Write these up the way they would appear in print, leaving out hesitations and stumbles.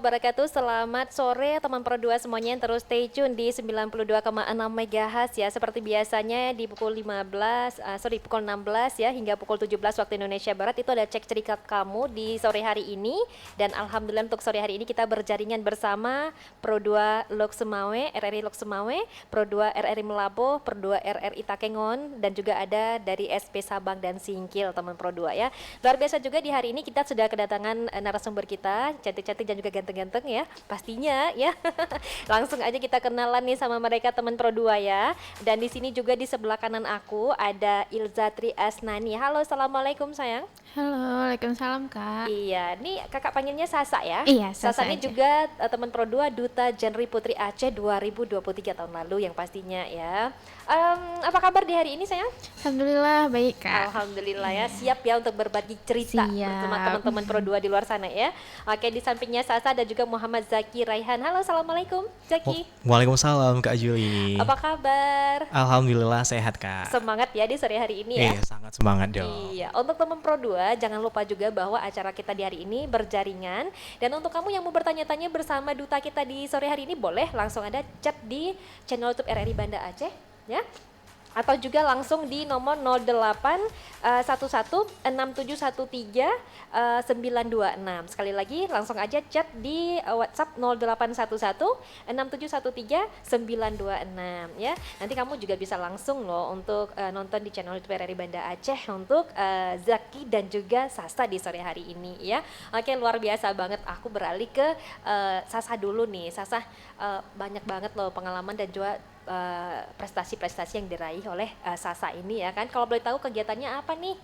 wabarakatuh. Selamat sore teman Pro 2 semuanya yang terus stay tune di 92,6 MHz ya. Seperti biasanya di pukul 16 ya hingga pukul 17 waktu Indonesia Barat itu ada cek cerita kamu di sore hari ini. Dan alhamdulillah untuk sore hari ini kita berjaringan bersama Pro 2 Lok Semawe, RRI Lok Semawe, Pro 2 RRI Melabo, Pro 2 RRI Takengon, dan juga ada dari SP Sabang dan Singkil teman Pro 2 ya. Luar biasa juga di hari ini kita sudah kedatangan narasumber kita, cantik-cantik dan juga ganteng-ganteng ya, pastinya ya. Langsung aja kita kenalan nih sama mereka teman Pro 2 ya. Dan di sini juga di sebelah kanan aku ada Ilzatri Asnani. Halo, assalamualaikum sayang. Halo, waalaikumsalam kak. Iya, nih kakak panggilnya Sasa ya. Iya, Sasa Sasa ini aja. juga teman Pro 2 Duta Genre Putri Aceh 2023 tahun lalu yang pastinya ya. Apa kabar di hari ini sayang? Alhamdulillah baik kak. Alhamdulillah ya, siap ya untuk berbagi cerita bersama Siap. teman-teman Pro 2 di luar sana ya. Oke, di sampingnya Sasa dan juga Muhammad Zaki Raihan. Halo, assalamualaikum Zaki. Waalaikumsalam Kak Juli. Apa kabar? Alhamdulillah sehat Kak. Semangat ya di sore hari ini ya. Sangat semangat dong. Iya, untuk teman Pro 2 jangan lupa juga bahwa acara kita di hari ini berjaringan. Dan untuk kamu yang mau bertanya-tanya bersama duta kita di sore hari ini, boleh langsung ada chat di channel YouTube RRI Banda Aceh ya, atau juga langsung di nomor 08 11 6713 926. Sekali lagi langsung aja chat di WhatsApp 0811 6713 926 ya. Nanti kamu juga bisa langsung loh untuk nonton di channel YouTube RRI Banda Aceh untuk Zaki dan juga Sasa di sore hari ini ya. Oke, luar biasa banget. Aku beralih ke Sasa dulu nih. Sasa, banyak banget loh pengalaman dan juga prestasi-prestasi yang diraih oleh Sasa ini ya kan. Kalau boleh tahu kegiatannya apa nih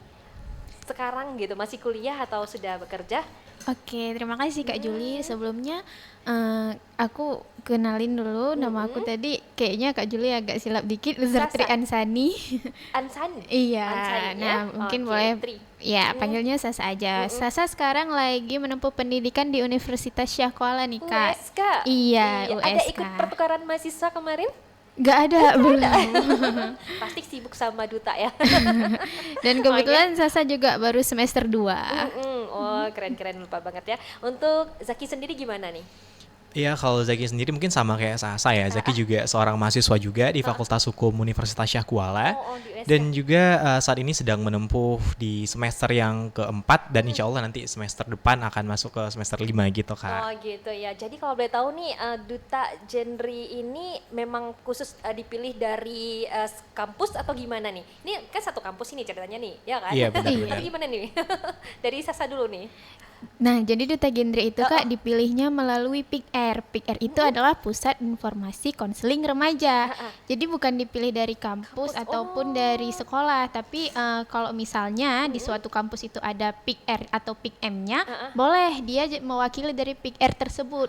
sekarang gitu, masih kuliah atau sudah bekerja? Oke, terima kasih Kak Juli. Sebelumnya aku kenalin dulu nama aku tadi. Kayaknya Kak Juli agak silap dikit. Ilzatri Sasa. Ansani. Ansani? Iya. Ansani, Nah, ya? mungkin Oke, boleh Tri. ya panggilnya Sasa aja. Sasa sekarang lagi menempuh pendidikan di Universitas Syah Kuala nih Kak. USK? Iya, Ada USK. ikut pertukaran mahasiswa kemarin? Gak ada, belum. Pasti sibuk sama duta ya. Dan kebetulan Sasa juga baru semester 2. Oh, keren-keren, lupa banget ya. Untuk Zaki sendiri gimana nih? Iya, kalau Zaki sendiri mungkin sama kayak Sasa ya. Zaki juga seorang mahasiswa juga di Fakultas Hukum Universitas Syah Kuala. Di USK. Dan juga saat ini sedang menempuh di semester yang keempat dan insya Allah nanti semester depan akan masuk ke semester 5 gitu Oh Kak. gitu ya. Jadi kalau boleh tahu nih, duta genre ini memang khusus dipilih dari kampus atau gimana nih? Ini kan satu kampus ini ceritanya nih, ya kan? Iya, benar-benar. Tapi gimana nih? Dari Sasa dulu nih. Nah, jadi duta genre itu Kak dipilihnya melalui PIK-R. PIK-R itu adalah Pusat Informasi Konseling Remaja. Jadi bukan dipilih dari kampus ataupun dari sekolah, tapi kalau misalnya di suatu kampus itu ada PIK-R atau PIK-M-nya, boleh dia mewakili dari PIK-R tersebut,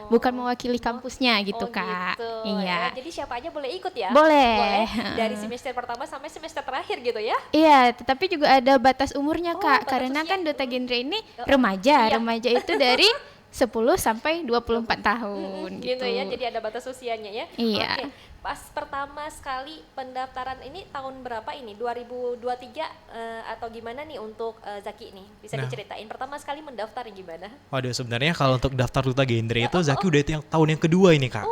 bukan mewakili kampusnya gitu Kak. Gitu. Iya. Jadi siapa aja boleh ikut ya? Boleh. Dari semester pertama sampai semester terakhir gitu ya? Iya, tetapi juga ada batas umurnya Kak, batas karena usia. kan duta genre ini remaja. Iya. Remaja itu dari 10 sampai 24 tahun Gitu ya, jadi ada batas usianya ya. Iya. Oke, pas pertama sekali pendaftaran ini tahun berapa ini? 2023 atau gimana nih untuk Zaki nih? Bisa Nah. diceritain pertama sekali mendaftar gimana? Waduh, sebenarnya kalau untuk daftar duta genre itu Zaki udah yang tahun yang kedua ini Kak.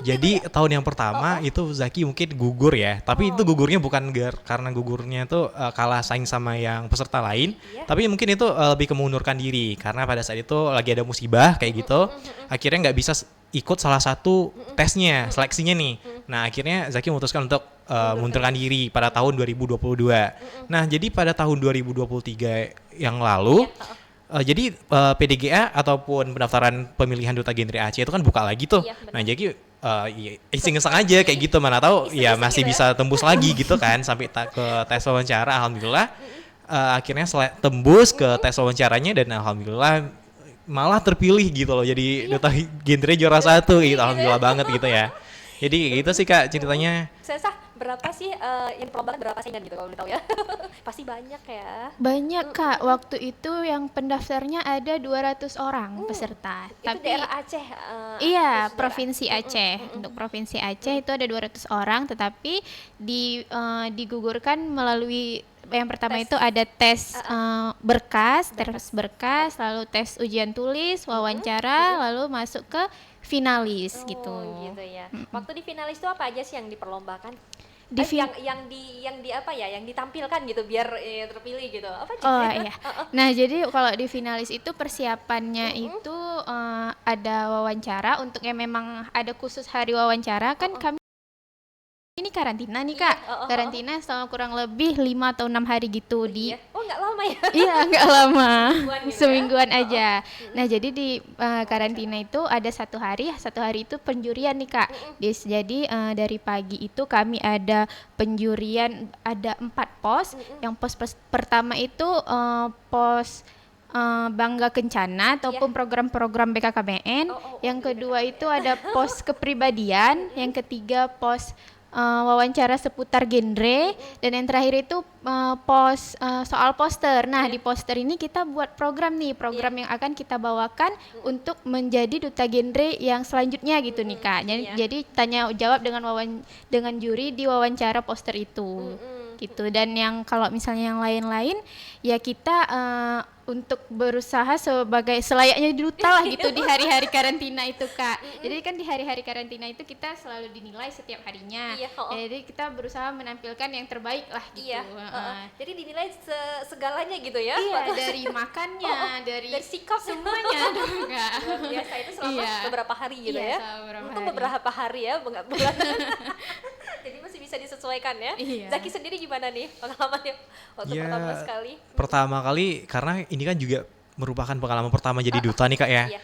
Jadi tahun yang pertama itu Zaki mungkin gugur ya, tapi itu gugurnya bukan karena gugurnya itu kalah saing sama yang peserta lain, tapi mungkin itu lebih ke mengundurkan diri karena pada saat itu lagi ada musibah kayak gitu, akhirnya nggak bisa ikut salah satu tesnya, seleksinya nih. Nah akhirnya Zaki memutuskan untuk mengundurkan diri pada tahun 2022. Nah jadi pada tahun 2023 yang lalu, jadi PDGA ataupun pendaftaran pemilihan duta genre Aceh itu kan buka lagi tuh. Iya, benar. Nah jadi iseng-iseng aja kayak gitu, mana tahu ya Iseng-iseng masih gitu ya. bisa tembus lagi gitu kan sampai ke tes wawancara. Alhamdulillah akhirnya tembus ke tes wawancaranya dan alhamdulillah malah terpilih gitu loh jadi duta genre juara satu gitu. Alhamdulillah banget gitu ya. Jadi gitu sih Kak ceritanya. Sesa, berapa sih yang perlombaan berapa saingan gitu kalau boleh tahu ya? Pasti banyak ya. Banyak Kak, waktu itu yang pendaftarnya ada 200 orang peserta. Itu Tapi daerah Aceh. iya, saudara. Provinsi Aceh. Untuk Provinsi Aceh itu ada 200 orang, tetapi digugurkan melalui yang pertama Tes. itu ada tes berkas, lalu tes ujian tulis, wawancara, lalu masuk ke finalis gitu. Oh gitu ya. Waktu di finalis itu apa aja sih yang diperlombakan? Di fin- yang di apa ya, yang ditampilkan gitu biar terpilih gitu. Apa sih? Oh iya. Nah, jadi kalau di finalis itu persiapannya itu ada wawancara untuk yang memang ada khusus hari wawancara kan kami ini karantina nih Kak. Karantina selama kurang lebih 5 atau 6 hari gitu di Iya. Oh nggak lama ya? Iya, nggak lama. Semingguan gitu ya? Semingguan aja. Nah, jadi di karantina itu ada satu hari itu penjurian nih Kak. Jadi dari pagi itu kami ada penjurian ada 4 pos. Yang pos pertama itu pos Bangga Kencana ataupun program-program BKKBN. Yang kedua itu ada pos kepribadian. Yang ketiga pos wawancara seputar genre, dan yang terakhir itu pos soal poster. Nah, di poster ini kita buat program yang akan kita bawakan untuk menjadi duta genre yang selanjutnya gitu nih Kak. Jadi tanya jawab dengan juri di wawancara poster itu. Gitu. Dan yang kalau misalnya yang lain-lain ya kita untuk berusaha sebagai selayaknya duta lah gitu di hari-hari karantina itu Kak. Jadi kan di hari-hari karantina itu kita selalu dinilai setiap harinya. Jadi kita berusaha menampilkan yang terbaik lah gitu. Jadi dinilai segalanya gitu ya. Iya, dari makannya, dari sikap semuanya dong Kak. Luar biasa itu selama beberapa hari gitu Iya, ya. selama Untuk beberapa hari ya, enggak bulan. Jadi masih bisa disesuaikan ya. Iya. Zaki sendiri gimana nih pengalamannya waktu pertama sekali? Pertama kali karena ini kan juga merupakan pengalaman pertama jadi duta nih Kak ya. Iya.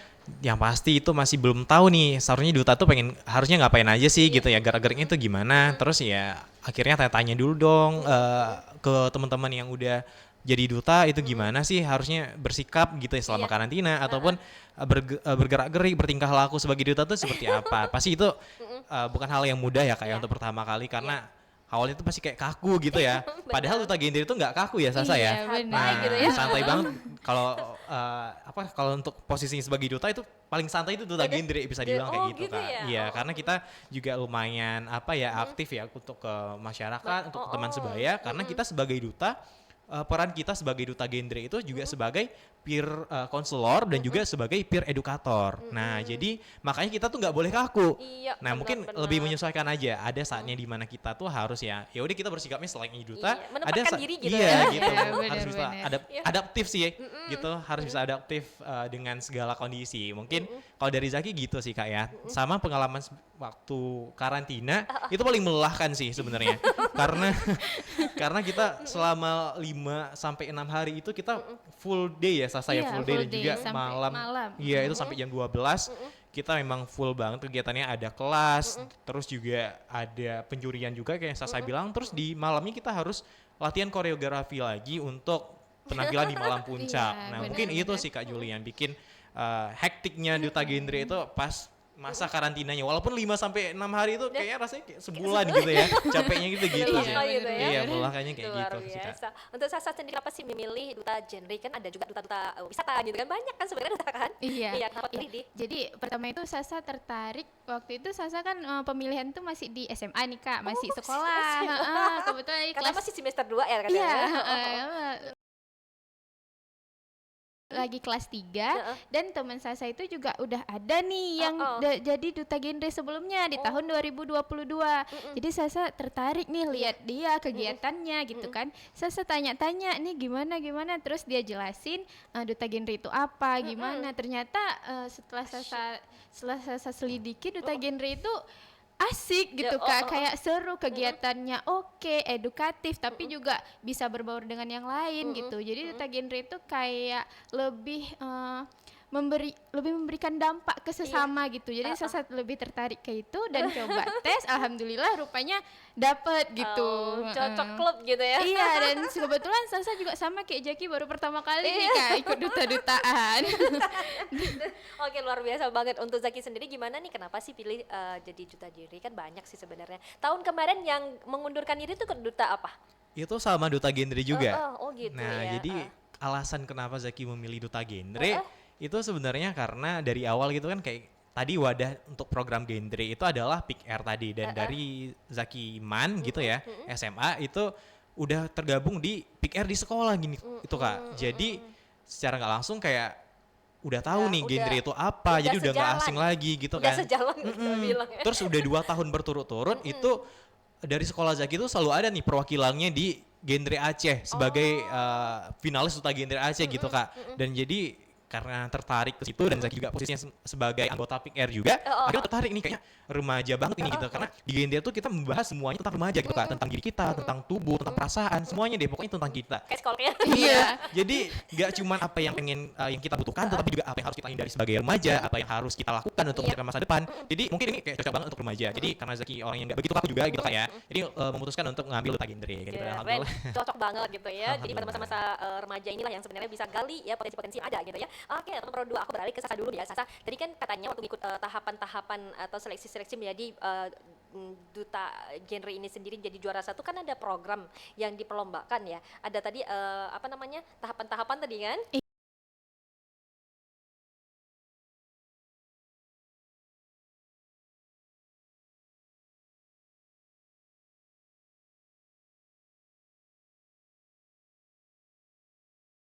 Yang pasti itu masih belum tahu nih seharusnya duta tuh harusnya ngapain aja sih gitu ya, gerak-geriknya itu gimana. Terus ya akhirnya tanya-tanya dulu dong ke teman-teman yang udah jadi duta itu gimana sih harusnya bersikap gitu ya selama karantina, ataupun bergerak-gerik, bertingkah laku sebagai duta tuh seperti apa. Pasti itu bukan hal yang mudah ya kayak untuk pertama kali, karena awalnya tuh pasti kayak kaku gitu ya. Padahal duta genre itu nggak kaku ya Sasa ya. Benar. gitu ya. Santai banget. Kalau untuk posisinya sebagai duta itu paling santai itu duta genre bisa dibilang kayak gitu gitu Kak. ya? Iya, karena kita juga lumayan aktif ya untuk ke masyarakat, untuk ke teman sebaya, karena kita sebagai duta peran kita sebagai duta genre itu juga sebagai peer counselor dan juga sebagai peer edukator. Nah, jadi makanya kita tuh nggak boleh kaku. Iya, Nah, mungkin lebih menyesuaikan aja. Ada saatnya di mana kita tuh harus ya udah kita bersikapnya selain duta. Iya, menempatkan diri gitu iya, ya. gitu. Iya, Harus bisa benar-benar. adaptif sih ya. Gitu, harus bisa adaptif dengan segala kondisi. Mungkin kalau dari Zaki gitu sih Kak ya. Sama pengalaman waktu karantina itu paling melelahkan sih sebenarnya. karena kita selama 5 sampai 6 hari itu kita full day ya Sasa ya, full day dan juga sampai malam. Iya, itu sampai jam 12. Kita memang full banget kegiatannya, ada kelas, terus juga ada penjurian juga kayak yang Sasa bilang, terus di malamnya kita harus latihan koreografi lagi untuk penampilan di malam puncak. Iya, Nah, mungkin itu sih Kak Juli yang bikin hektiknya duta genre itu pas masa karantinanya, walaupun 5 sampai 6 hari itu kayaknya rasanya kayak sebulan gitu ya, capeknya gitu sih. Gitu ya. Iya, melelahkannya kayak Luar gitu sih Kak. biasa. Untuk Sasa sendiri apa sih memilih duta genre? Kan ada juga duta-duta wisata gitu kan, banyak kan sebenarnya duta kan? Iya. Kenapa pilih di? Jadi pertama itu Sasa tertarik waktu itu Sasa kan pemilihan tuh masih di SMA nih Kak, masih sekolah. Kebetulan di Karena kelas masih semester 2 ya katanya. Iya, lagi kelas 3 dan teman Sasa itu juga udah ada nih yang jadi duta genre sebelumnya di tahun 2022. Jadi Sasa tertarik nih lihat dia kegiatannya gitu kan. Sasa tanya-tanya nih gimana terus dia jelasin duta genre itu apa, gimana. Ternyata setelah Sasa selidiki duta genre itu asik gitu Kak, kayak seru kegiatannya, oke, edukatif, tapi juga bisa berbaur dengan yang lain gitu. Jadi duta genre itu kayak lebih memberikan dampak ke sesama gitu. Jadi Sasa lebih tertarik ke itu dan coba tes, alhamdulillah rupanya dapet gitu. Cocok klub gitu ya. Iya, dan kebetulan Sasa juga sama kayak Jaki baru pertama kali nih Kak ikut duta-dutaan. Oke, luar biasa banget. Untuk Zaki sendiri gimana nih, kenapa sih pilih jadi duta genre? Kan banyak sih sebenarnya. Tahun kemarin yang mengundurkan diri itu ke duta apa? Itu sama duta genre juga. Oh gitu Nah, ya. jadi alasan kenapa Zaki memilih duta genre itu sebenarnya karena dari awal gitu kan, kayak tadi wadah untuk program genre itu adalah Pick Air tadi, dan dari Zaki Man gitu ya, SMA itu udah tergabung di Pick Air di sekolah gini itu Kak. Jadi secara nggak langsung kayak udah tahu nih genre itu apa, jadi udah nggak asing lagi gitu udah kan. sejalan kita bilang ya. Terus udah 2 tahun berturut-turut itu dari sekolah Zaki itu selalu ada nih perwakilannya di genre Aceh sebagai finalis duta genre Aceh gitu Kak. Dan jadi karena tertarik ke situ dan Zaki juga posisinya sebagai anggota Pick Air juga, akhirnya tertarik nih kayaknya remaja banget ini gitu karena di genre itu kita membahas semuanya tentang remaja gitu Kak, tentang diri kita, tentang tubuh, tentang perasaan, semuanya deh pokoknya tentang kita. Kayak sekolahnya. Iya, jadi nggak cuma apa yang pengen yang kita butuhkan, tetapi juga apa yang harus kita hindari sebagai remaja, apa yang harus kita lakukan untuk mencapai masa depan. Jadi mungkin ini kayak cocok banget untuk remaja. Jadi karena Zaki orang yang nggak begitu kaku juga gitu Kak ya, jadi memutuskan untuk mengambil duta genre gitu. Keren, cocok banget gitu ya. Jadi pada masa-masa remaja inilah yang sebenarnya bisa gali ya potensi-potensi yang ada gitu ya. Oke, teman Pro 2 aku beralih ke Sasa dulu ya. Sasa, tadi kan katanya waktu ikut tahapan-tahapan atau seleksi-seleksi menjadi duta genre ini sendiri jadi juara 1 kan ada program yang diperlombakan ya. Ada tadi apa namanya? Tahapan-tahapan tadi kan?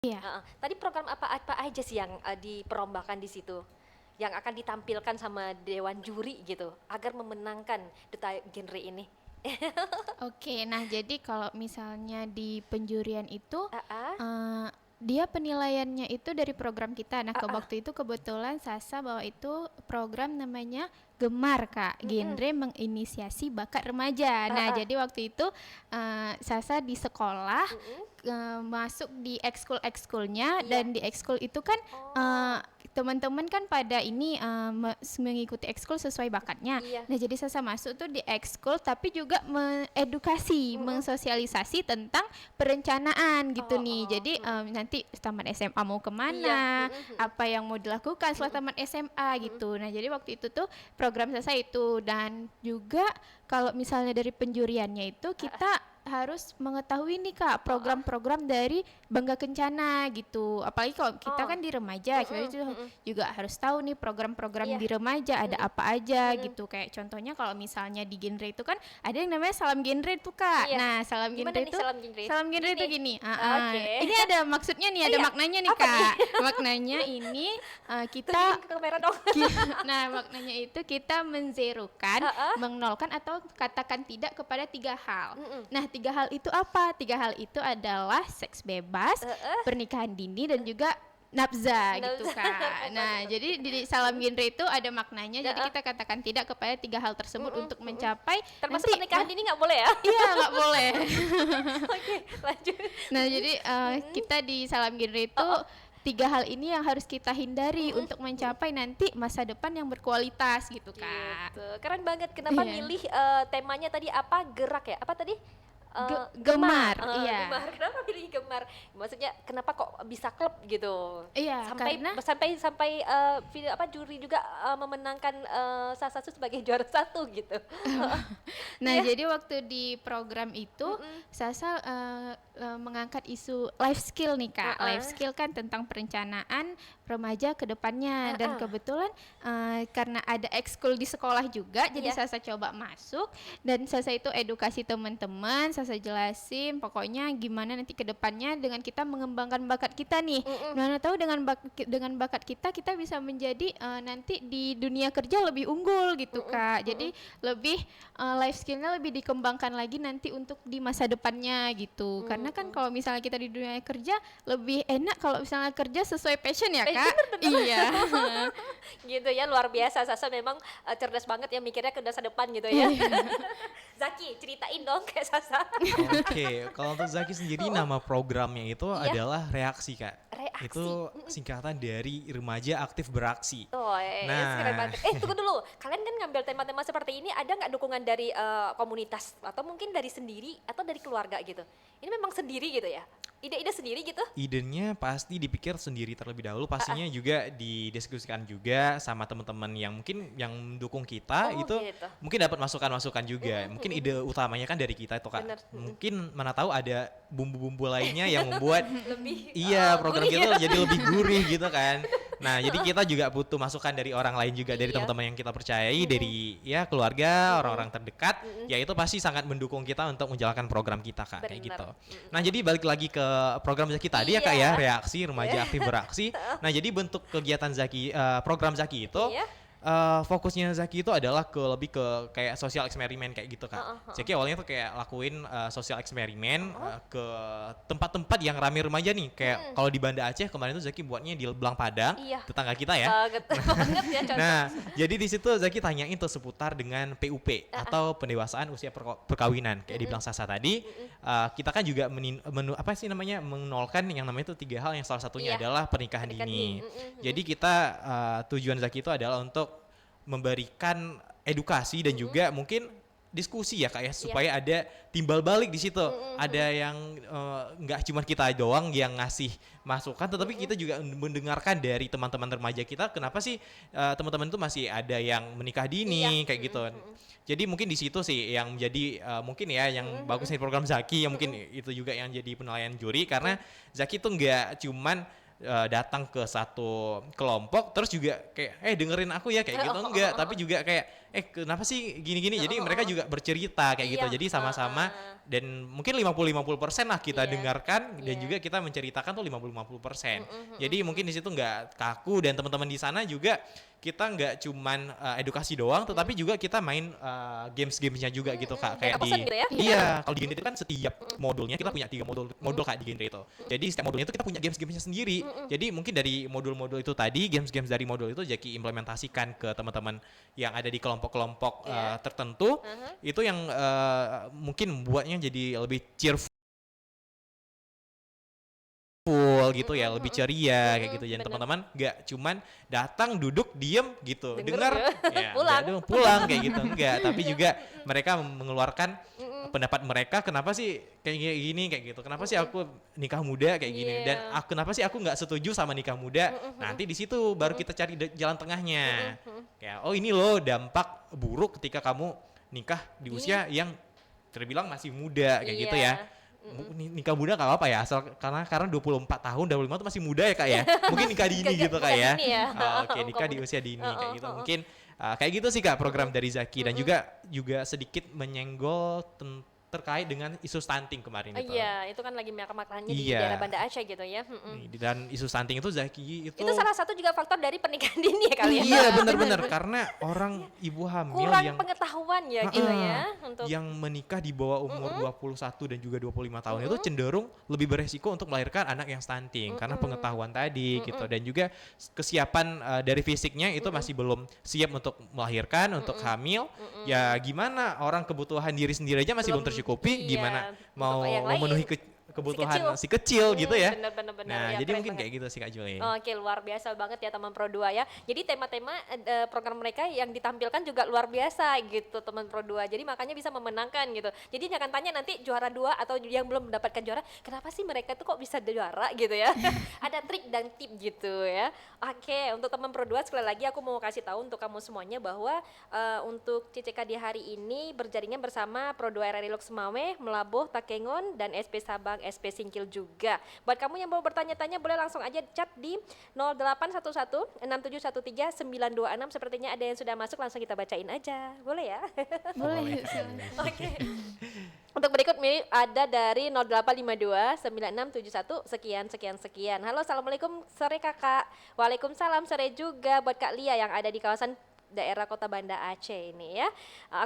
Iya. Tadi program apa aja sih yang diperlombakan di situ? Yang akan ditampilkan sama dewan juri gitu agar memenangkan duta genre ini. Oke, nah jadi kalau misalnya di penjurian itu Ah, dia penilaiannya itu dari program kita. Nah, waktu itu kebetulan Sasa bawa itu program namanya Gemar Kak, genre menginisiasi bakat remaja. Nah, jadi waktu itu Sasa di sekolah masuk di ekskul-ekskulnya dan di ekskul itu kan teman-teman kan pada ini mengikuti ekskul sesuai bakatnya. Iya. Nah, jadi Sasa masuk tuh di ekskul tapi juga mengedukasi, mensosialisasi tentang perencanaan gitu nih. Jadi nanti tamat SMA mau kemana, apa yang mau dilakukan setelah tamat SMA gitu. Nah, jadi waktu itu tuh program Sasa itu dan juga kalau misalnya dari penjuriannya itu kita harus mengetahui nih Kak program-program dari Bangga Kencana gitu. Apalagi kalau kita kan di remaja, kita juga harus tahu nih program-program di remaja ada apa aja gitu. Kayak contohnya kalau misalnya di genre itu kan ada yang namanya salam genre itu Kak. Iya. Nah, salam Gimana genre nih itu salam genre? itu gini. Oke. Ini ada maksudnya nih, ada maknanya nih Kak. Maknanya ini kita Ke kamera dong. nah, maknanya itu kita menzerokan, mengnolkan atau katakan tidak kepada 3 hal. Nah, 3 hal itu apa? 3 hal itu adalah seks bebas, pernikahan dini dan juga nafza gitu Kak. Nah, jadi di salam genre itu ada maknanya. Jadi kita katakan tidak kepada 3 hal tersebut untuk mencapai Termasuk pernikahan dini nggak boleh ya? Iya, nggak boleh. Oke, lanjut. Nah, jadi kita di salam genre itu 3 hal ini yang harus kita hindari untuk mencapai nanti masa depan yang berkualitas gitu Kak. Gitu. Keren banget. Kenapa Iya. milih temanya tadi apa? Gerak ya? Apa tadi? Gemar, iya. Gemar. Kenapa pilih gemar? Maksudnya kenapa kok bisa klub gitu? Iya, Sampai juri juga memenangkan Sasa sebagai juara 1 gitu. Nah, jadi waktu di program itu Sasa mengangkat isu life skill nih Kak. Life skill kan tentang perencanaan remaja ke depannya dan kebetulan karena ada ekskul di sekolah juga, jadi Sasa coba masuk dan Sasa itu edukasi teman-teman, Sasa jelasin pokoknya gimana nanti ke depannya dengan kita mengembangkan bakat kita nih. Mana tahu dengan bakat kita bisa menjadi nanti di dunia kerja lebih unggul gitu Kak. Jadi lebih life skillnya lebih dikembangkan lagi nanti untuk di masa depannya gitu. Karena kan kalau misalnya kita di dunia kerja lebih enak kalau misalnya kerja sesuai passion ya Kak. Bener. Iya. Gitu ya, luar biasa. Sasa memang cerdas banget ya mikirnya ke masa depan gitu ya. Zaki, ceritain dong kayak Sasa. Oke, kalau untuk Zaki sendiri nama programnya itu adalah Reaksi Kak. Reaksi. Itu singkatan dari Remaja Aktif Beraksi. Oh, Nah. keren banget. Tunggu dulu. Kalian kan ngambil tema-tema seperti ini, ada nggak dukungan dari komunitas atau mungkin dari sendiri atau dari keluarga gitu? Ini memang sendiri gitu ya? Ide-ide sendiri gitu? Idenya pasti dipikir sendiri terlebih dahulu, pastinya juga didiskusikan juga sama teman-teman yang mungkin yang mendukung kita Oh, itu gitu. mungkin dapat masukan-masukan juga. Mungkin ide utamanya kan dari kita itu Kak. Bener. Mungkin mana tahu ada bumbu-bumbu lainnya yang membuat Lebih iya program gurih kita ya. jadi lebih gurih gitu kan. Nah, jadi kita juga butuh masukan dari orang lain juga, dari Iya. teman-teman yang kita percayai, dari ya keluarga, orang-orang terdekat, ya itu pasti sangat mendukung kita untuk menjalankan program kita Kak, kayak Bener. gitu. Nah, jadi balik lagi ke program Zaki tadi ya Kak ya, Iya. reaksi remaja aktif beraksi. Nah, jadi bentuk kegiatan Zaki, program Zaki itu Iya. fokusnya Zaki itu adalah lebih ke kayak sosial eksperimen kayak gitu Kak. Zaki awalnya tuh kayak lakuin sosial eksperimen ke tempat-tempat yang ramai remaja nih. Kayak kalau di Banda Aceh kemarin tuh Zaki buatnya di Belang Padang, Iya. tetangga kita ya. Banget banget ya cocok. Nah, jadi di situ Zaki tanyain tuh seputar dengan PUP atau pendewasaan usia perkawinan kayak dibilang Sasa tadi. Kita kan juga menolkan yang namanya itu 3 hal yang salah satunya Iya. adalah pernikahan Pernikahan dini. dini. Jadi kita tujuan Zaki itu adalah untuk memberikan edukasi dan juga mungkin diskusi ya Kak ya, supaya ada timbal balik di situ. Ada yang nggak cuma kita doang yang ngasih masukan, tetapi kita juga mendengarkan dari teman-teman remaja kita, kenapa sih teman-teman itu masih ada yang menikah dini kayak gitu. Jadi mungkin di situ sih yang menjadi mungkin ya yang bagus dari program Zaki, yang mungkin itu juga yang jadi penilaian juri, karena Zaki tuh nggak cuman datang ke satu kelompok terus juga kayak dengerin aku ya kayak gitu, enggak, tapi juga kayak kenapa sih gini-gini. Jadi mereka juga bercerita kayak gitu. Iya. Jadi sama-sama dan mungkin 50-50% lah kita Iya. dengarkan dan Iya. juga kita menceritakan tuh 50-50%. Jadi mungkin di situ nggak kaku, dan teman-teman di sana juga kita nggak cuman edukasi doang, tetapi juga kita main games-gamesnya juga gitu Kak. Kayak bosen gitu ya? iya, kalau di genre itu kan setiap modulnya kita punya 3 modul Kak di genre itu. Jadi setiap modulnya itu kita punya games-gamesnya sendiri. Jadi mungkin dari modul-modul itu tadi, games-games dari modul itu Jaki implementasikan ke teman-teman yang ada di kelompok-kelompok tertentu. Itu yang mungkin membuatnya jadi lebih cheerful gitu ya, lebih ceria kayak gitu. Jadi teman-teman nggak cuman datang duduk diem gitu, Denger dengar ya, pulang. Pulang kayak gitu, enggak, tapi juga mereka mengeluarkan pendapat mereka, kenapa sih kayak gini kayak gitu, kenapa sih aku nikah muda kayak gini, dan kenapa sih aku nggak setuju sama nikah muda. Nanti di situ baru kita cari jalan tengahnya, kayak ini loh dampak buruk ketika kamu nikah di usia yang terbilang masih muda kayak gitu ya. Nikah muda gak apa-apa ya, asal karena 24 tahun, 25 itu masih muda ya Kak ya. Mungkin nikah dini gitu Kak ya. Oke, nikah di usia dini kayak gitu. Mungkin kayak gitu sih Kak program dari Zaki, dan juga sedikit menyenggol terkait dengan isu stunting kemarin itu. Iya, itu kan lagi marak-maraknya di Iya. daerah Banda Aceh gitu ya. Dan isu stunting itu Zaki itu Itu salah satu juga faktor dari pernikahan dini ya kali ya. iya benar-benar, karena orang ibu hamil Kurang yang pengetahuan ya gitu ya untuk yang menikah di bawah umur 21 dan juga 25 tahun itu cenderung lebih beresiko untuk melahirkan anak yang stunting karena pengetahuan tadi gitu, dan juga kesiapan dari fisiknya itu masih belum siap untuk melahirkan, untuk hamil. Ya gimana orang kebutuhan diri sendiri aja masih belum tercukupi, iya, gimana mau untuk yang lain. memenuhi kebutuhan si kecil gitu ya. Bener-bener. Nah, Ya, jadi keren mungkin banget. kayak gitu sih Kak Juli. Oke, luar biasa banget ya teman Pro 2 ya. Jadi tema-tema program mereka yang ditampilkan juga luar biasa gitu teman Pro 2. Jadi makanya bisa memenangkan gitu. Jadi jangan tanya nanti juara 2 atau yang belum mendapatkan juara, kenapa sih mereka tuh kok bisa juara gitu ya. Ada trik dan tip gitu ya. Oke, untuk teman Pro 2 sekali lagi aku mau kasih tahu untuk kamu semuanya bahwa untuk CCK di hari ini berjaringan bersama Pro 2 RRI Lok Semawe, Melabuh, Takengon, dan SP Sabang, SP Singkil juga. Buat kamu yang mau bertanya-tanya boleh langsung aja chat di 0811 6713 926. Sepertinya ada yang sudah masuk, langsung kita bacain aja. Boleh ya? Boleh. Oke. Untuk berikut ini ada dari 0852 9671 sekian. Halo, assalamualaikum sore kakak. Waalaikumsalam sore juga buat Kak Lia yang ada di kawasan daerah Kota Banda Aceh ini ya.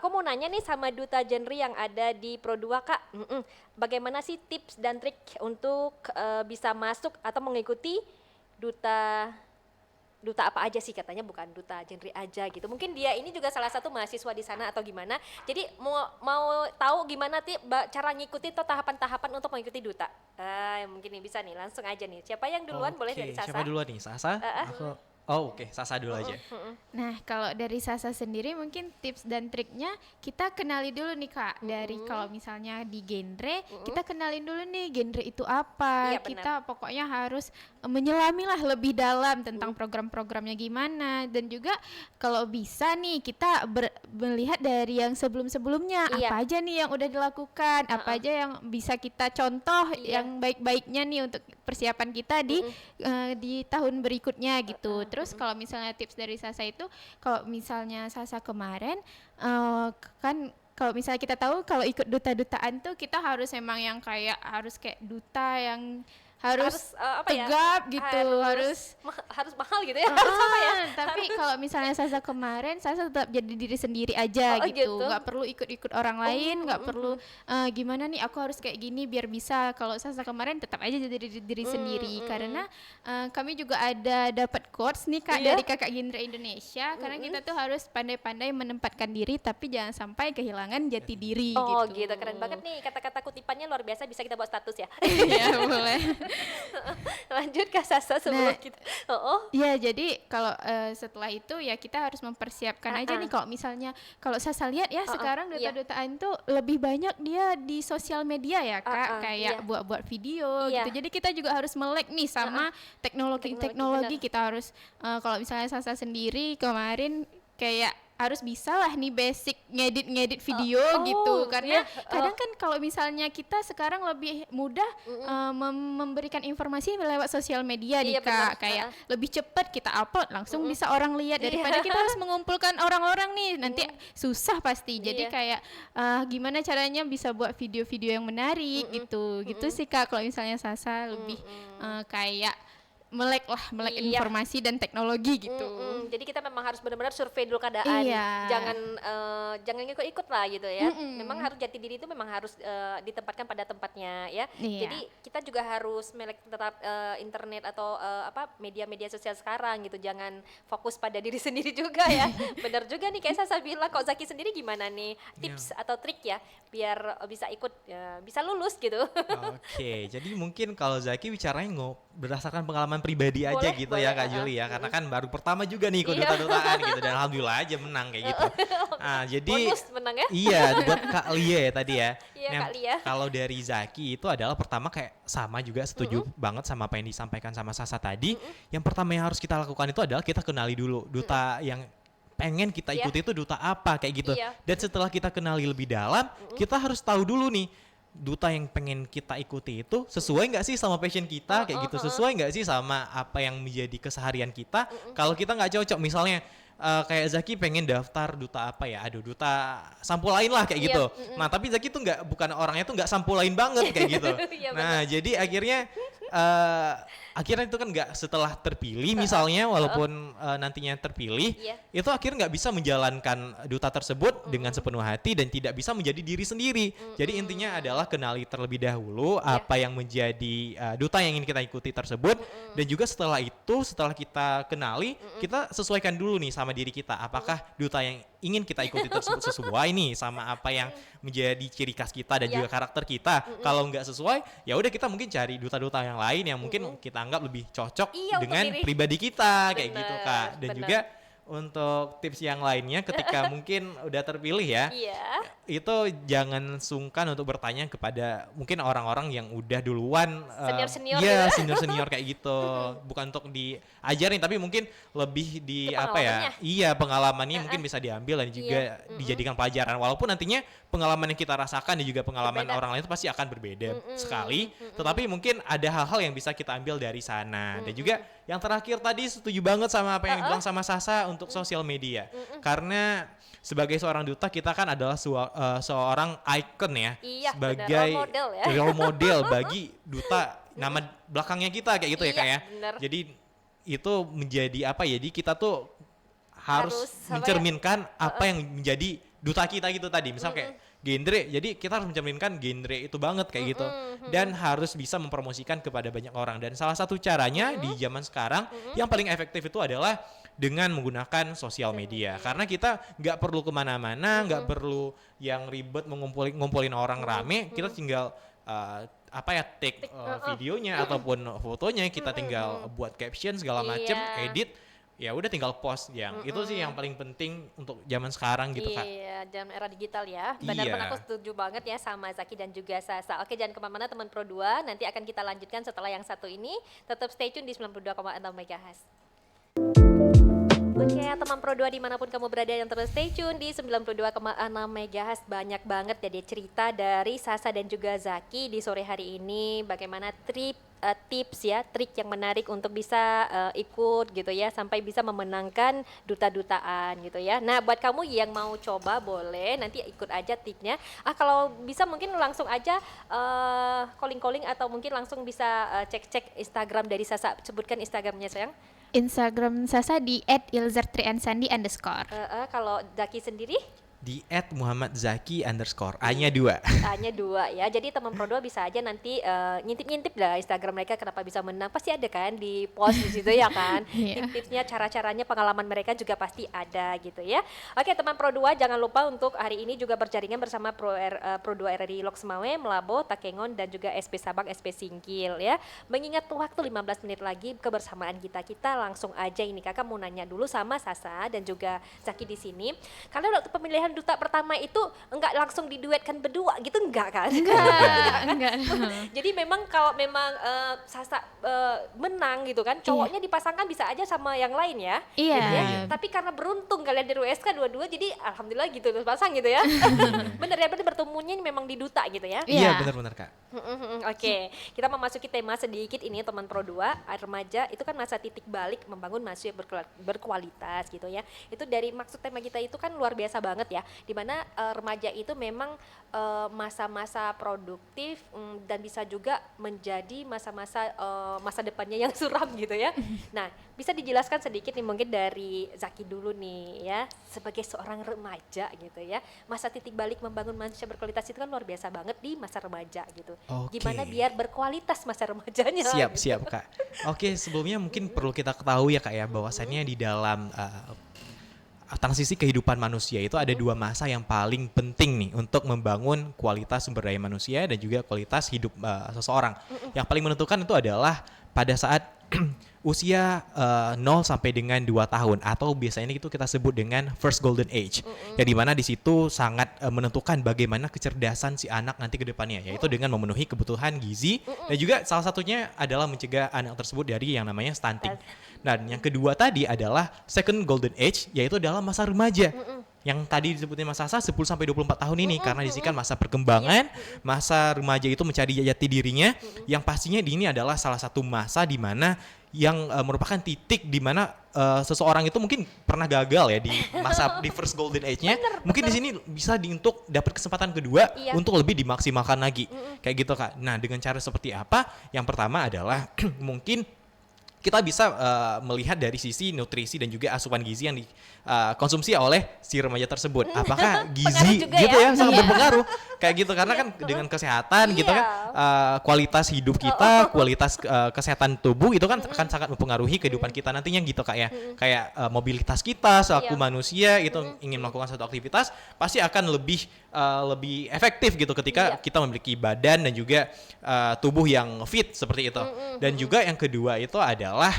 Aku mau nanya nih sama duta genre yang ada di Pro 2 Kak. Bagaimana sih tips dan trik untuk bisa masuk atau mengikuti duta apa aja sih, katanya bukan duta genre aja gitu. Mungkin dia ini juga salah satu mahasiswa di sana atau gimana. Jadi mau tahu gimana cara ngikutin atau tahapan-tahapan untuk mengikuti duta. Mungkin nih bisa nih langsung aja nih. Siapa yang duluan? Boleh dari Sasa? Siapa duluan nih? Sasa? Oke, Sasa dulu aja. Nah, kalau dari Sasa sendiri mungkin tips dan triknya kita kenali dulu nih Kak. Dari kalau misalnya di genre, kita kenalin dulu nih genre itu apa. Iya, benar. Kita pokoknya harus menyelami lah lebih dalam tentang program-programnya gimana. Dan juga kalau bisa nih kita melihat dari yang sebelum-sebelumnya. Iya. Apa aja nih yang udah dilakukan, apa aja yang bisa kita contoh Iya. yang baik-baiknya nih untuk persiapan kita di tahun berikutnya gitu. Terus kalau misalnya tips dari Sasa itu, kalau misalnya Sasa kemarin kan kalau misalnya kita tahu kalau ikut duta-dutaan tuh kita harus emang yang kayak harus kayak duta yang harus tegap gitu, harus mahal gitu ya. Harus apa ya? Tapi kalau misalnya Sasa kemarin, Sasa tetap jadi diri sendiri aja gitu, nggak perlu ikut-ikut orang lain, nggak perlu gimana nih aku harus kayak gini biar bisa. Kalau Sasa kemarin tetap aja jadi diri sendiri, karena kami juga ada dapat quotes nih Kak dari Kakak Genre Indonesia, karena kita tuh harus pandai-pandai menempatkan diri tapi jangan sampai kehilangan jati diri. Gitu, keren banget nih, kata-kata kutipannya luar biasa, bisa kita buat status ya. Ya boleh. Lanjut Kak Sasa sebelum kita. Ya jadi kalau setelah itu ya kita harus mempersiapkan aja nih. Kalau misalnya kalau Sasa lihat ya sekarang duta-dutaan tuh lebih banyak dia di sosial media ya Kak, kayak buat video gitu. Jadi kita juga harus melek nih sama teknologi kita harus kalau misalnya Sasa sendiri kemarin kayak harus bisa lah nih basic ngedit video gitu, karena kadang kan kalau misalnya kita sekarang lebih mudah memberikan informasi lewat sosial media nih Kak, kayak lebih cepat kita upload langsung bisa orang lihat daripada kita harus mengumpulkan orang-orang nih, nanti susah pasti. Jadi kayak gimana caranya bisa buat video-video yang menarik gitu sih Kak. Kalau misalnya Sasa lebih kayak melek informasi dan teknologi gitu. Jadi kita memang harus benar-benar survei dulu keadaan, jangan ngikut-ikut lah gitu ya. Memang harus jati diri itu memang harus ditempatkan pada tempatnya ya. Jadi kita juga harus melek tetap internet atau media-media sosial sekarang gitu. Jangan fokus pada diri sendiri juga ya. Benar juga nih kayak Sasa bilang. Kok Zaki sendiri gimana nih tips atau trik ya biar bisa ikut bisa lulus gitu. Oke, jadi mungkin kalau Zaki bicaranya berdasarkan pengalaman pribadi aja gitu ya Kak Juli ya, karena kan baru pertama juga nih ikut duta-dutaan gitu, dan alhamdulillah aja menang kayak gitu. Nah jadi bonus menang ya? Iya buat Kak Lia ya tadi ya. Iya Kak Lia. Kalau dari Zaki itu adalah pertama kayak sama juga setuju banget sama apa yang disampaikan sama Sasa tadi. Yang pertama yang harus kita lakukan itu adalah kita kenali dulu duta yang pengen kita ikuti itu duta apa kayak gitu. Dan setelah kita kenali lebih dalam, kita harus tahu dulu nih duta yang pengen kita ikuti itu sesuai nggak sih sama passion kita kayak gitu, sesuai nggak sih sama apa yang menjadi keseharian kita. Kalau kita nggak cocok, misalnya kayak Zaki pengen daftar duta apa ya, duta sampul lain lah kayak gitu. Nah tapi Zaki tuh bukan orangnya tuh nggak sampul lain banget kayak gitu. Nah jadi akhirnya itu kan nggak setelah terpilih misalnya, walaupun nantinya terpilih, itu akhirnya nggak bisa menjalankan duta tersebut dengan sepenuh hati dan tidak bisa menjadi diri sendiri. Jadi intinya adalah kenali terlebih dahulu apa yang menjadi duta yang ingin kita ikuti tersebut, dan juga setelah itu, setelah kita kenali, kita sesuaikan dulu nih sama diri kita, apakah duta yang ingin kita ikuti tersebut sesuai nih sama apa yang menjadi ciri khas kita dan juga karakter kita. Kalau nggak sesuai, ya udah kita mungkin cari duta-duta yang lain yang mungkin kita anggap lebih cocok dengan pribadi kita kayak gitu Kak. Dan juga untuk tips yang lainnya ketika mungkin udah terpilih ya, itu jangan sungkan untuk bertanya kepada mungkin orang-orang yang udah duluan senior-senior senior-senior kayak gitu. Bukan untuk diajarin, tapi mungkin lebih di pengalamannya mungkin bisa diambil dan juga dijadikan pelajaran, walaupun nantinya pengalaman yang kita rasakan dan juga pengalaman orang lain itu pasti akan berbeda sekali, tetapi mungkin ada hal-hal yang bisa kita ambil dari sana. Dan juga yang terakhir tadi setuju banget sama apa yang dibilang sama Sasa untuk sosial media, karena sebagai seorang duta kita kan adalah seorang icon ya, sebagai role model bagi duta, nama belakangnya kita kayak gitu ya Kak ya. Jadi itu menjadi jadi kita tuh harus mencerminkan apa yang menjadi duta kita gitu tadi, misal kayak genre, jadi kita harus mencerminkan genre itu banget kayak gitu, dan harus bisa mempromosikan kepada banyak orang. Dan salah satu caranya di zaman sekarang yang paling efektif itu adalah dengan menggunakan sosial media, karena kita nggak perlu kemana-mana, nggak perlu yang ribet ngumpulin orang rame, kita tinggal take videonya ataupun fotonya, kita tinggal buat caption segala macem, edit, ya udah tinggal post. Itu sih yang paling penting untuk zaman sekarang gitu Kak. Iya, zaman era digital ya. Benar-benar aku setuju banget ya sama Zaki dan juga Sasa. Oke, jangan kemana-mana teman Pro 2, nanti akan kita lanjutkan setelah yang satu ini. Tetap stay tune di 92,6 MHz. Oke, teman Pro 2 dimanapun kamu berada yang terus stay tune di 92,6 MHz. Banyak banget jadi cerita dari Sasa dan juga Zaki di sore hari ini. Bagaimana tips ya, trik yang menarik untuk bisa ikut gitu ya, sampai bisa memenangkan duta-dutaan gitu ya. Nah, buat kamu yang mau coba boleh nanti ikut aja tipsnya. Kalau bisa mungkin langsung aja calling-calling atau mungkin langsung bisa cek-cek Instagram dari Sasa. Sebutkan Instagramnya sayang. Instagram Sasa di @ilzartriansandi_. Kalau Zaki sendiri? Di @muhamadzaki_, A-nya 2. A-nya 2 ya. Jadi teman Pro 2 bisa aja nanti ngintip-ngintip lah Instagram mereka kenapa bisa menang. Pasti ada kan di post di situ ya kan. Iya. Tips-tipsnya, cara-caranya, pengalaman mereka juga pasti ada gitu ya. Oke, teman Pro 2 jangan lupa untuk hari ini juga berjaringan bersama Pro 2 RRI Lok Semawe, Melabo, Takengon dan juga SP Sabang, SP Singkil ya. Mengingat waktu 15 menit lagi kebersamaan kita langsung aja ini. Kakak mau nanya dulu sama Sasa dan juga Zaki di sini. Karena waktu pemilihan duta pertama itu enggak langsung diduetkan berdua gitu, enggak kan? Enggak. Jadi memang kalau memang Sasa menang gitu kan, cowoknya dipasangkan bisa aja sama yang lain ya. Iya. Gitu ya. Tapi karena beruntung kalian di USK dua-dua, jadi alhamdulillah gitu terus pasang gitu ya. Bener ya, berarti bertemunya memang di duta gitu ya. Iya. Iya, benar-benar Kak. Oke, kita memasuki tema sedikit ini teman Pro 2, remaja itu kan masa titik balik membangun mahasiswa berkualitas gitu ya. Itu dari maksud tema kita itu kan luar biasa banget ya, dimana remaja itu memang masa-masa produktif dan bisa juga menjadi masa-masa masa depannya yang suram gitu ya. Nah, bisa dijelaskan sedikit nih mungkin dari Zaki dulu nih ya, sebagai seorang remaja gitu ya, masa titik balik membangun manusia berkualitas itu kan luar biasa banget di masa remaja gitu. Oke. Gimana biar berkualitas masa remajanya? Siap Kak. Oke, sebelumnya mungkin perlu kita ketahui ya Kak ya, bahwasannya di dalam transisi kehidupan manusia itu ada 2 masa yang paling penting nih untuk membangun kualitas sumber daya manusia dan juga kualitas hidup seseorang. Yang paling menentukan itu adalah pada saat usia 0 sampai dengan 2 tahun atau biasanya itu kita sebut dengan first golden age. Yang dimana di situ sangat menentukan bagaimana kecerdasan si anak nanti ke depannya, yaitu dengan memenuhi kebutuhan gizi dan juga salah satunya adalah mencegah anak tersebut dari yang namanya stunting. Dan yang kedua tadi adalah second golden age, yaitu dalam masa remaja. Yang tadi disebutin Mas Sasa 10 sampai 24 tahun ini karena disikan masa perkembangan, masa remaja itu mencari jati dirinya, yang pastinya ini adalah salah satu masa di mana yang merupakan titik di mana seseorang itu mungkin pernah gagal ya di masa di first golden age-nya. Mungkin di sini bisa untuk dapat kesempatan kedua untuk lebih dimaksimalkan lagi. Kayak gitu Kak. Nah, dengan cara seperti apa? Yang pertama adalah mungkin kita bisa melihat dari sisi nutrisi dan juga asupan gizi yang dikonsumsi oleh si remaja tersebut. Apakah gizi gitu ya sangat berpengaruh kayak gitu, karena kan dengan kesehatan gitu kan kualitas hidup kita, kualitas kesehatan tubuh itu kan akan sangat mempengaruhi kehidupan kita nantinya gitu Kak ya. Kayak mobilitas kita selaku manusia itu ingin melakukan satu aktivitas pasti akan lebih efektif gitu ketika kita memiliki badan dan juga tubuh yang fit seperti itu. Dan juga yang kedua itu adalah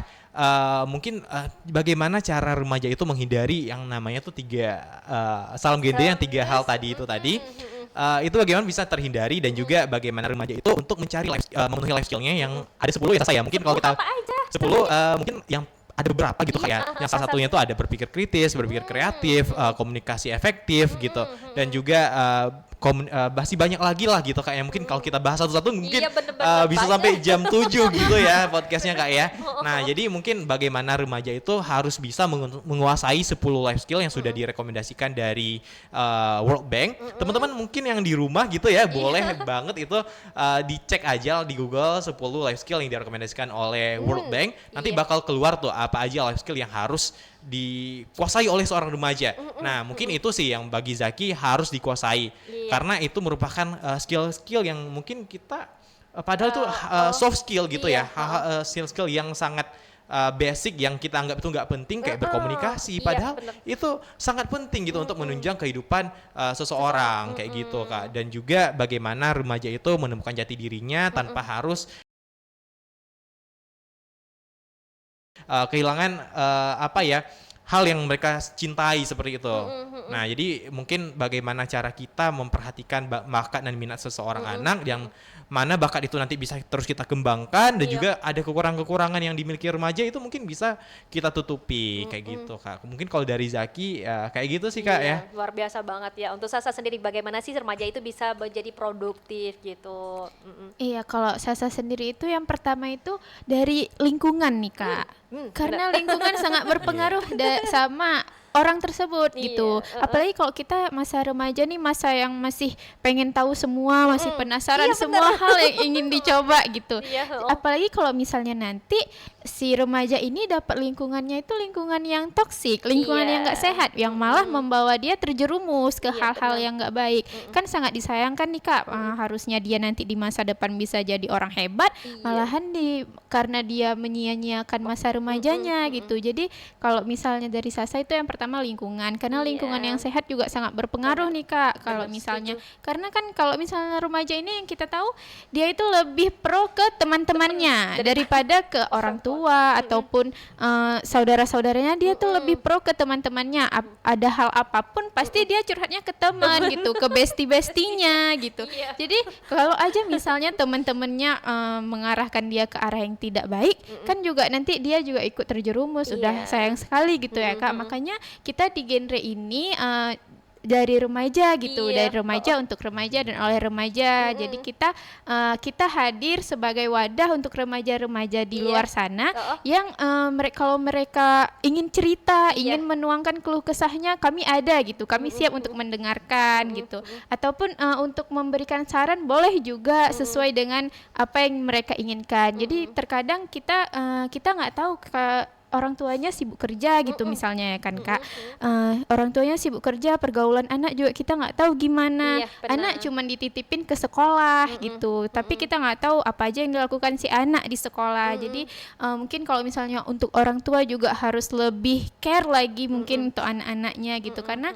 mungkin bagaimana cara remaja itu menghindari yang namanya tuh 3 salam gende yang 3 hal tadi itu tadi. Itu bagaimana bisa terhindari dan juga bagaimana remaja itu untuk mencari memenuhi life skill-nya yang ada 10 ya saya. Mungkin kalau kita 10 mungkin yang ada beberapa gitu kayak yang salah satunya itu ada berpikir kritis, berpikir kreatif, komunikasi efektif gitu, dan juga masih banyak lagi lah gitu Kak ya. Mungkin kalau kita bahas satu-satu mungkin bisa sampai jam 7 gitu ya podcastnya Kak ya. Nah, jadi mungkin bagaimana remaja itu harus bisa menguasai 10 life skill yang sudah direkomendasikan dari World Bank. Teman-teman mungkin yang di rumah gitu ya boleh banget itu dicek aja di Google 10 life skill yang direkomendasikan oleh World Bank. Nanti bakal keluar tuh apa aja life skill yang harus dikuasai oleh seorang remaja. Nah, mungkin itu sih yang bagi Zaki harus dikuasai. Karena itu merupakan skill-skill yang mungkin kita padahal itu soft skill gitu ya. Skill-skill yang sangat basic yang kita anggap itu nggak penting kayak berkomunikasi, padahal itu sangat penting gitu untuk menunjang kehidupan seseorang kayak gitu Kak. Dan juga bagaimana remaja itu menemukan jati dirinya tanpa harus kehilangan hal yang mereka cintai seperti itu. Nah, jadi mungkin bagaimana cara kita memperhatikan bakat dan minat seseorang anak yang mana bakat itu nanti bisa terus kita kembangkan dan juga ada kekurangan-kekurangan yang dimiliki remaja itu mungkin bisa kita tutupi kayak gitu, Kak. Mungkin kalau dari Zaki ya kayak gitu sih, Kak, ya. Luar biasa banget ya. Untuk Sasa sendiri bagaimana sih remaja itu bisa menjadi produktif gitu? Iya, kalau Sasa sendiri itu yang pertama itu dari lingkungan nih Kak. Karena lingkungan sangat berpengaruh sama orang tersebut gitu. Apalagi kalau kita masa remaja nih, masa yang masih pengen tahu semua, masih penasaran semua hal yang ingin dicoba gitu. Apalagi kalau misalnya nanti si remaja ini dapat lingkungannya itu lingkungan yang toksik, lingkungan yang nggak sehat, yang malah membawa dia terjerumus ke hal-hal yang nggak baik. Kan sangat disayangkan nih Kak. Harusnya dia nanti di masa depan bisa jadi orang hebat, malahan karena dia menyia-nyiakan masa remajanya gitu. Jadi kalau misalnya dari Sasa itu yang pertama lingkungan, karena lingkungan yang sehat juga sangat berpengaruh nih Kak. Kalau misalnya karena kan kalau misalnya remaja ini yang kita tahu dia itu lebih pro ke teman-temannya daripada ke orang tua ataupun saudara-saudaranya. Dia tuh lebih pro ke teman-temannya. Ada hal apapun pasti dia curhatnya ke teman gitu, ke bestie-bestinya gitu. Jadi kalau aja misalnya teman-temannya mengarahkan dia ke arah yang tidak baik, kan juga nanti dia juga ikut terjerumus. Udah sayang sekali gitu ya Kak. Makanya kita di genre ini dari remaja gitu, dari remaja untuk remaja dan oleh remaja. Jadi kita hadir sebagai wadah untuk remaja-remaja di luar sana yang kalau mereka ingin cerita, ingin menuangkan keluh kesahnya, kami ada gitu. Kami siap untuk mendengarkan gitu. Ataupun untuk memberikan saran boleh juga sesuai dengan apa yang mereka inginkan. Jadi terkadang kita nggak tahu orang tuanya sibuk kerja gitu misalnya ya kan Kak. Orang tuanya sibuk kerja, pergaulan anak juga kita nggak tahu gimana. Anak cuma dititipin ke sekolah gitu, tapi kita nggak tahu apa aja yang dilakukan si anak di sekolah. Jadi mungkin kalau misalnya untuk orang tua juga harus lebih care lagi mungkin untuk anak-anaknya gitu, karena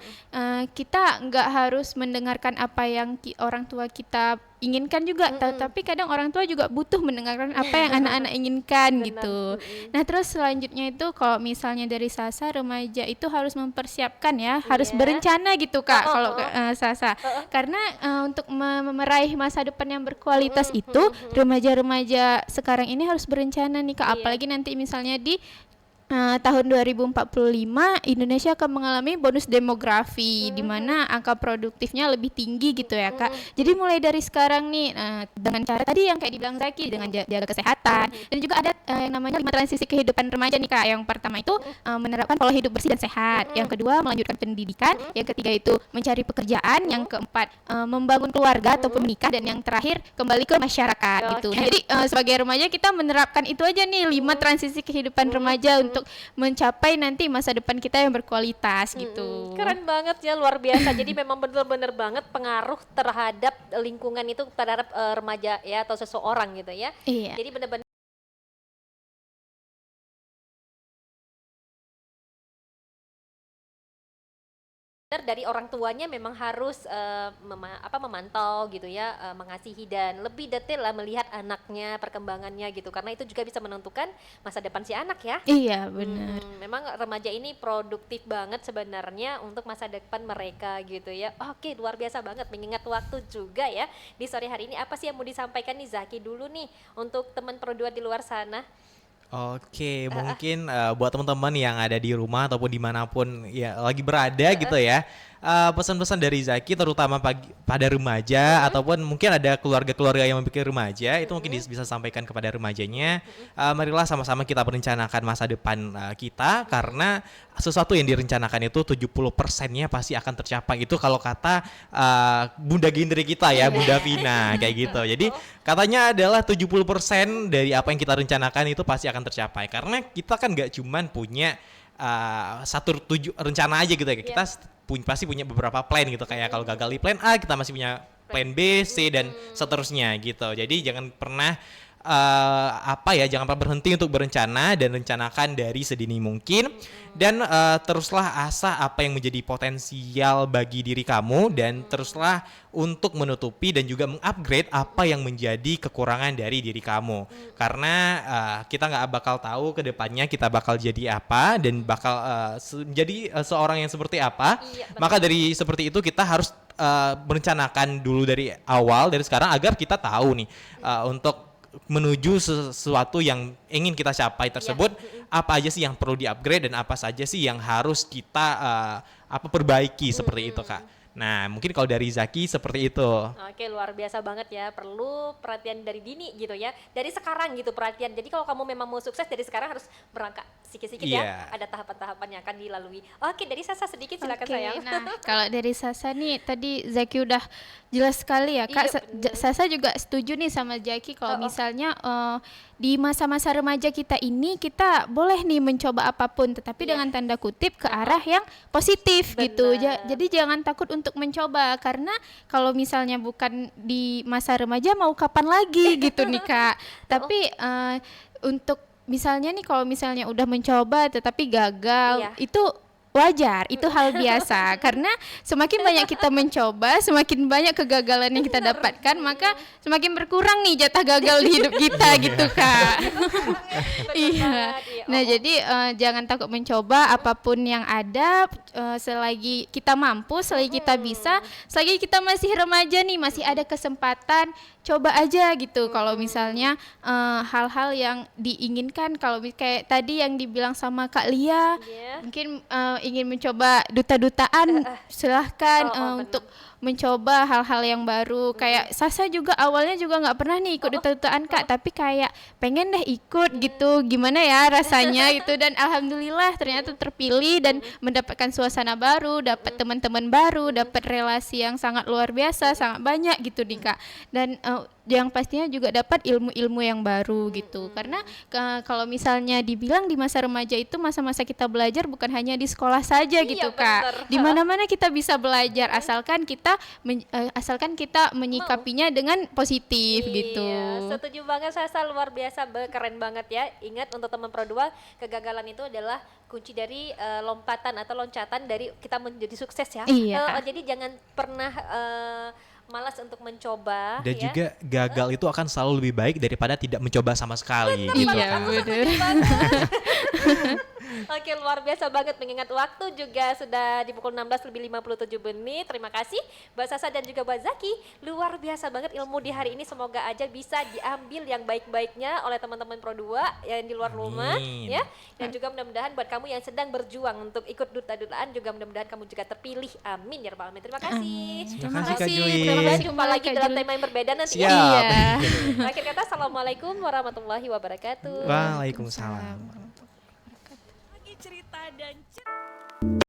kita nggak harus mendengarkan apa yang orang tua kita inginkan juga, tapi kadang orang tua juga butuh mendengarkan apa yang anak-anak inginkan gitu. Nah terus selanjutnya itu kalau misalnya dari Sasa, remaja itu harus mempersiapkan ya, harus berencana gitu Kak kalau Sasa. Karena untuk meraih masa depan yang berkualitas itu remaja-remaja sekarang ini harus berencana nih Kak. Apalagi nanti misalnya di tahun 2045 Indonesia akan mengalami bonus demografi di mana angka produktifnya lebih tinggi gitu ya Kak. Jadi mulai dari sekarang nih dengan cara tadi yang kayak dibilang Zaki, dengan jaga kesehatan, dan juga ada yang namanya 5 transisi kehidupan remaja nih Kak. Yang pertama itu menerapkan pola hidup bersih dan sehat. Yang kedua melanjutkan pendidikan. Yang ketiga itu mencari pekerjaan. Yang keempat membangun keluarga ataupun menikah. Dan yang terakhir kembali ke masyarakat gitu. Nah, jadi sebagai remaja kita menerapkan itu aja nih 5 transisi kehidupan remaja untuk mencapai nanti masa depan kita yang berkualitas gitu. Keren banget ya, luar biasa. Jadi memang benar-benar banget pengaruh terhadap lingkungan itu terhadap remaja ya atau seseorang gitu ya. Jadi benar-benar dari orang tuanya memang harus memantau gitu ya, mengasihi dan lebih detail lah melihat anaknya, perkembangannya gitu, karena itu juga bisa menentukan masa depan si anak ya. Iya benar. Memang remaja ini produktif banget sebenarnya untuk masa depan mereka gitu ya. Oke, luar biasa banget, mengingat waktu juga ya di sore hari ini. Apa sih yang mau disampaikan nih Zaki dulu nih untuk teman Pro2 di luar sana? Oke, mungkin buat teman-teman yang ada di rumah ataupun dimanapun ya lagi berada gitu ya, pesan-pesan dari Zaki terutama pada remaja ataupun mungkin ada keluarga-keluarga yang memiliki remaja, itu mungkin bisa sampaikan kepada remajanya, marilah sama-sama kita merencanakan masa depan kita, karena sesuatu yang direncanakan itu 70%-nya pasti akan tercapai. Itu kalau kata Bunda Gendri kita ya, Bunda Vina kayak gitu. Jadi katanya adalah 70% dari apa yang kita rencanakan itu pasti akan tercapai. Karena kita kan nggak cuman punya satu rencana aja gitu ya. Kita pasti punya beberapa plan gitu, kayak kalau gagal di plan A kita masih punya plan B, C dan seterusnya gitu. Jadi jangan pernah jangan pernah berhenti untuk berencana dan rencanakan dari sedini mungkin, dan teruslah asah apa yang menjadi potensial bagi diri kamu, dan teruslah untuk menutupi dan juga mengupgrade apa yang menjadi kekurangan dari diri kamu, karena kita nggak bakal tahu ke depannya kita bakal jadi apa dan bakal menjadi seorang yang seperti apa. Iya, benar. Maka dari seperti itu kita harus merencanakan dulu dari awal, dari sekarang, agar kita tahu nih untuk menuju sesuatu yang ingin kita capai tersebut, apa aja sih yang perlu di-upgrade dan apa saja sih yang harus kita perbaiki, seperti itu Kak. Nah, mungkin kalau dari Zaki seperti itu. Oke, luar biasa banget ya. Perlu perhatian dari dini gitu ya. Dari sekarang gitu perhatian. Jadi kalau kamu memang mau sukses dari sekarang harus berangkat sedikit-sedikit Iya. ya. Ada tahapan-tahapan yang akan dilalui. Oke, dari Sasa sedikit silakan Oke, sayang. nah kalau dari Sasa nih tadi Zaki udah jelas sekali ya Kak. Iya, bener. Sasa juga setuju nih sama Zaki kalau misalnya di masa-masa remaja kita ini kita boleh nih mencoba apapun, tetapi dengan tanda kutip ke arah yang positif gitu. Benar. Jadi jangan takut untuk mencoba, karena kalau misalnya bukan di masa remaja mau kapan lagi gitu nih Kak. Tapi untuk misalnya nih kalau misalnya udah mencoba tetapi gagal, Iya. itu wajar, itu hal biasa. Karena semakin banyak kita mencoba, semakin banyak kegagalan yang kita dapatkan, maka semakin berkurang nih jatah gagal di hidup kita gitu Kak. Iya. banget, iya. Nah jadi jangan takut mencoba apapun yang ada, selagi kita mampu, selagi kita bisa, selagi kita masih remaja nih, masih ada kesempatan, coba aja gitu. Kalau misalnya hal-hal yang diinginkan, kalau kayak tadi yang dibilang sama Kak Lia, Iya. mungkin ingin mencoba duta-dutaan, silahkan benar. untuk mencoba hal-hal yang baru. Kayak Sasa juga awalnya juga nggak pernah nih ikut duta-dutaan Kak, tapi kayak pengen deh ikut gitu, gimana ya rasanya gitu, dan alhamdulillah ternyata terpilih dan mendapatkan suasana baru, dapat teman-teman baru, dapat relasi yang sangat luar biasa, sangat banyak gitu nih Kak, dan yang pastinya juga dapat ilmu-ilmu yang baru gitu. Karena kalau misalnya dibilang di masa remaja itu masa-masa kita belajar bukan hanya di sekolah saja gitu bener. Kak. Di mana-mana kita bisa belajar asalkan kita menyikapinya dengan positif gitu. Iya, setuju banget Sasa, luar biasa, keren banget ya. Ingat untuk teman Pro 2, kegagalan itu adalah kunci dari lompatan atau loncatan dari kita menjadi sukses ya. Iya, Kak. Jadi jangan pernah malas untuk mencoba Dan ya. juga gagal itu akan selalu lebih baik daripada tidak mencoba sama sekali gitu. Iya, Kak. benar. Oke, luar biasa banget, mengingat waktu juga sudah di pukul 16:57. Terima kasih Mbak Sasa dan juga Mbak Zaki. Luar biasa banget ilmu di hari ini, semoga aja bisa diambil yang baik-baiknya oleh teman-teman Pro 2 yang di luar rumah Amin. ya. Dan juga mudah-mudahan buat kamu yang sedang berjuang untuk ikut duta-dutaan juga mudah-mudahan kamu juga terpilih. Amin ya rabbal alamin. Terima kasih. Terima kasih Kak Jui. Terima kasih, jumpa lagi Kak dalam Juli. tema yang berbeda nanti Siap. ya. Iya. Akhir kata, assalamualaikum warahmatullahi wabarakatuh. Waalaikumsalam. Lagi cerita dan